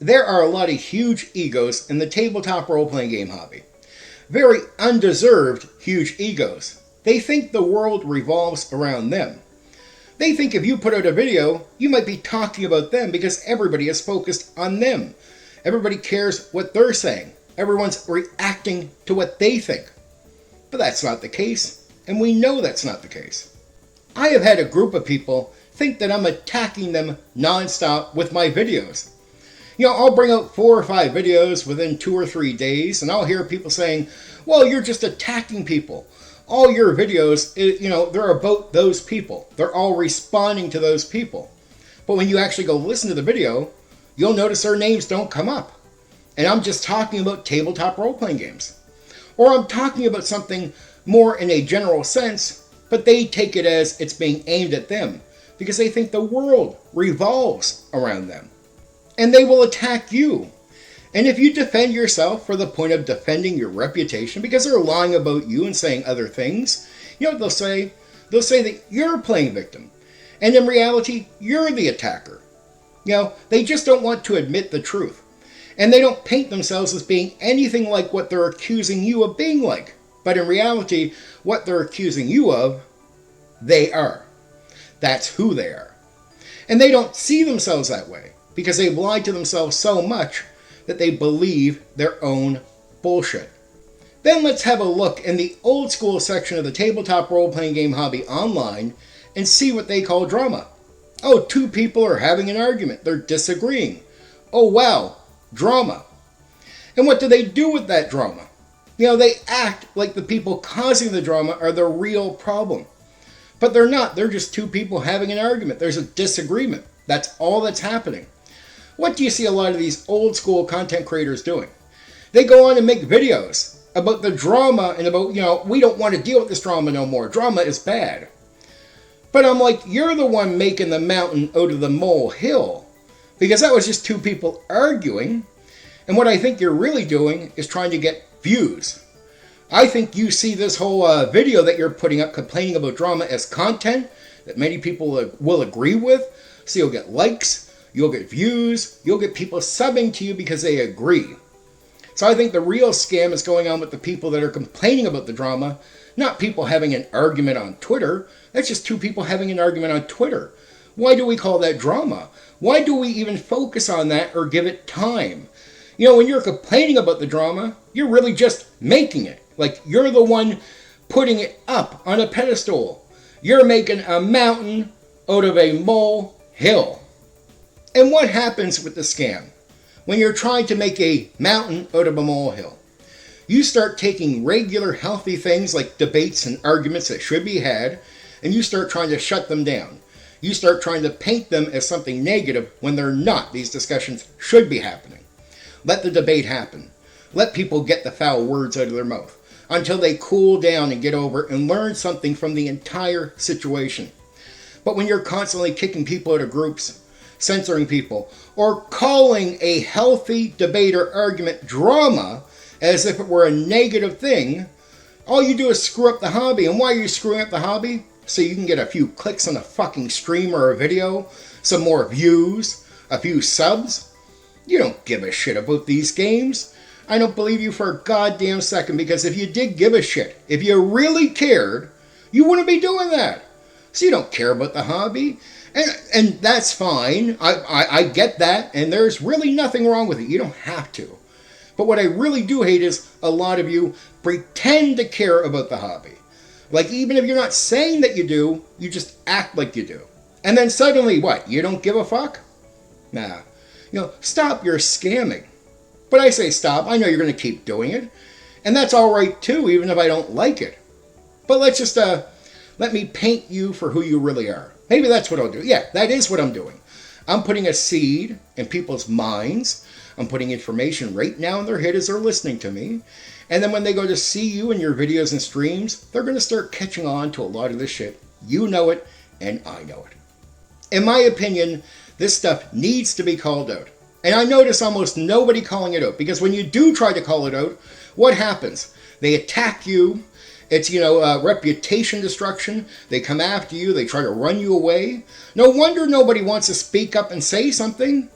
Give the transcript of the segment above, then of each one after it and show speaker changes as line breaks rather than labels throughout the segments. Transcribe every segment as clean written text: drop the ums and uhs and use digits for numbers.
there are a lot of huge egos in the tabletop role-playing game hobby. Very undeserved huge egos. They think the world revolves around them. They think if you put out a video, you might be talking about them because everybody is focused on them. Everybody cares what they're saying. Everyone's reacting to what they think. But that's not the case, and we know that's not the case. I have had a group of people think that I'm attacking them non-stop with my videos. I'll bring out 4 or 5 videos within 2 or 3 days, and I'll hear people saying, well, you're just attacking people. All your videos, they're about those people. They're all responding to those people. But when you actually go listen to the video, you'll notice their names don't come up. And I'm just talking about tabletop role-playing games. Or I'm talking about something more in a general sense, but they take it as it's being aimed at them because they think the world revolves around them. And they will attack you. And if you defend yourself for the point of defending your reputation because they're lying about you and saying other things, you know what they'll say? They'll say that you're playing victim. And in reality, you're the attacker. They just don't want to admit the truth. And they don't paint themselves as being anything like what they're accusing you of being like. But in reality, what they're accusing you of, they are. That's who they are. And they don't see themselves that way because they've lied to themselves so much that they believe their own bullshit. Then let's have a look in the old school section of the tabletop role-playing game hobby online and see what they call drama. Oh, 2 people are having an argument. They're disagreeing. Oh, wow, drama. And what do they do with that drama? They act like the people causing the drama are the real problem. But they're not. They're just 2 people having an argument. There's a disagreement. That's all that's happening. What do you see a lot of these old school content creators doing? They go on and make videos about the drama and about, we don't want to deal with this drama no more. Drama is bad. But I'm like, you're the one making the mountain out of the molehill. Because that was just 2 people arguing. And what I think you're really doing is trying to get views. I think you see this whole video that you're putting up complaining about drama as content that many people will agree with. So you'll get likes. You'll get views, you'll get people subbing to you because they agree. So I think the real scam is going on with the people that are complaining about the drama, not people having an argument on Twitter. That's just 2 people having an argument on Twitter. Why do we call that drama? Why do we even focus on that or give it time? When you're complaining about the drama, you're really just making it. Like you're the one putting it up on a pedestal. You're making a mountain out of a molehill. And what happens with the scam? When you're trying to make a mountain out of a molehill, you start taking regular healthy things like debates and arguments that should be had, and you start trying to shut them down. You start trying to paint them as something negative when they're not. These discussions should be happening. Let the debate happen. Let people get the foul words out of their mouth until they cool down and get over and learn something from the entire situation. But when you're constantly kicking people out of groups, censoring people, or calling a healthy debate or argument drama as if it were a negative thing, all you do is screw up the hobby. And why are you screwing up the hobby? So you can get a few clicks on a fucking stream or a video, some more views, a few subs. You don't give a shit about these games. I don't believe you for a goddamn second, because if you did give a shit, if you really cared, you wouldn't be doing that. So you don't care about the hobby. And that's fine. I get that, and there's really nothing wrong with it. You don't have to. But what I really do hate is a lot of you pretend to care about the hobby. Like, even if you're not saying that you do, you just act like you do. And then suddenly, what? You don't give a fuck? Nah. Stop your scamming. But I say stop. I know you're going to keep doing it. And that's all right, too, even if I don't like it. But let's just, let me paint you for who you really are. Maybe that's what I'll do. Yeah, that is what I'm doing. I'm putting a seed in people's minds. I'm putting information right now in their head as they're listening to me. And then when they go to see you in your videos and streams, they're going to start catching on to a lot of this shit. You know it, and I know it. In my opinion, this stuff needs to be called out. And I notice almost nobody calling it out, because when you do try to call it out, what happens? They attack you. It's, reputation destruction. They come after you. They try to run you away. No wonder nobody wants to speak up and say something.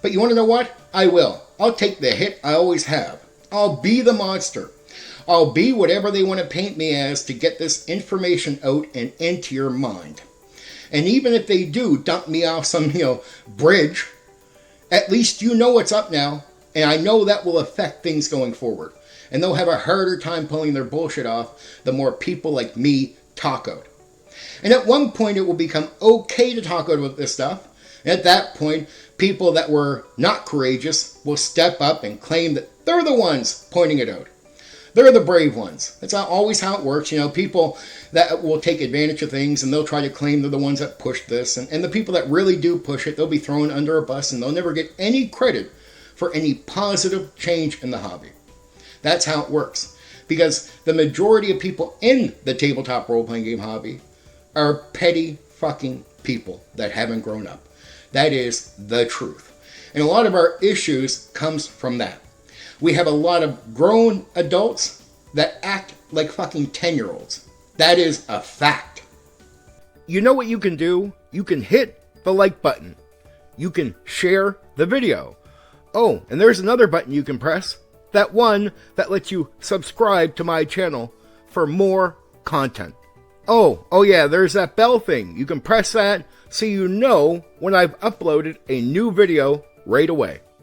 But you want to know what? I will. I'll take the hit I always have. I'll be the monster. I'll be whatever they want to paint me as to get this information out and into your mind. And even if they do dump me off some, bridge, at least you know what's up now. And I know that will affect things going forward. And they'll have a harder time pulling their bullshit off the more people like me talk out. And at one point it will become okay to talk out about this stuff. And at that point, people that were not courageous will step up and claim that they're the ones pointing it out. They're the brave ones. That's always how it works. People that will take advantage of things and they'll try to claim they're the ones that pushed this. And the people that really do push it, they'll be thrown under a bus and they'll never get any credit for any positive change in the hobby. That's how it works. Because the majority of people in the tabletop role-playing game hobby are petty fucking people that haven't grown up. That is the truth. And a lot of our issues comes from that. We have a lot of grown adults that act like fucking 10-year-olds. That is a fact. You know what you can do? You can hit the like button. You can share the video. Oh, and there's another button you can press. That one that lets you subscribe to my channel for more content. Oh yeah, there's that bell thing. You can press that so you know when I've uploaded a new video right away.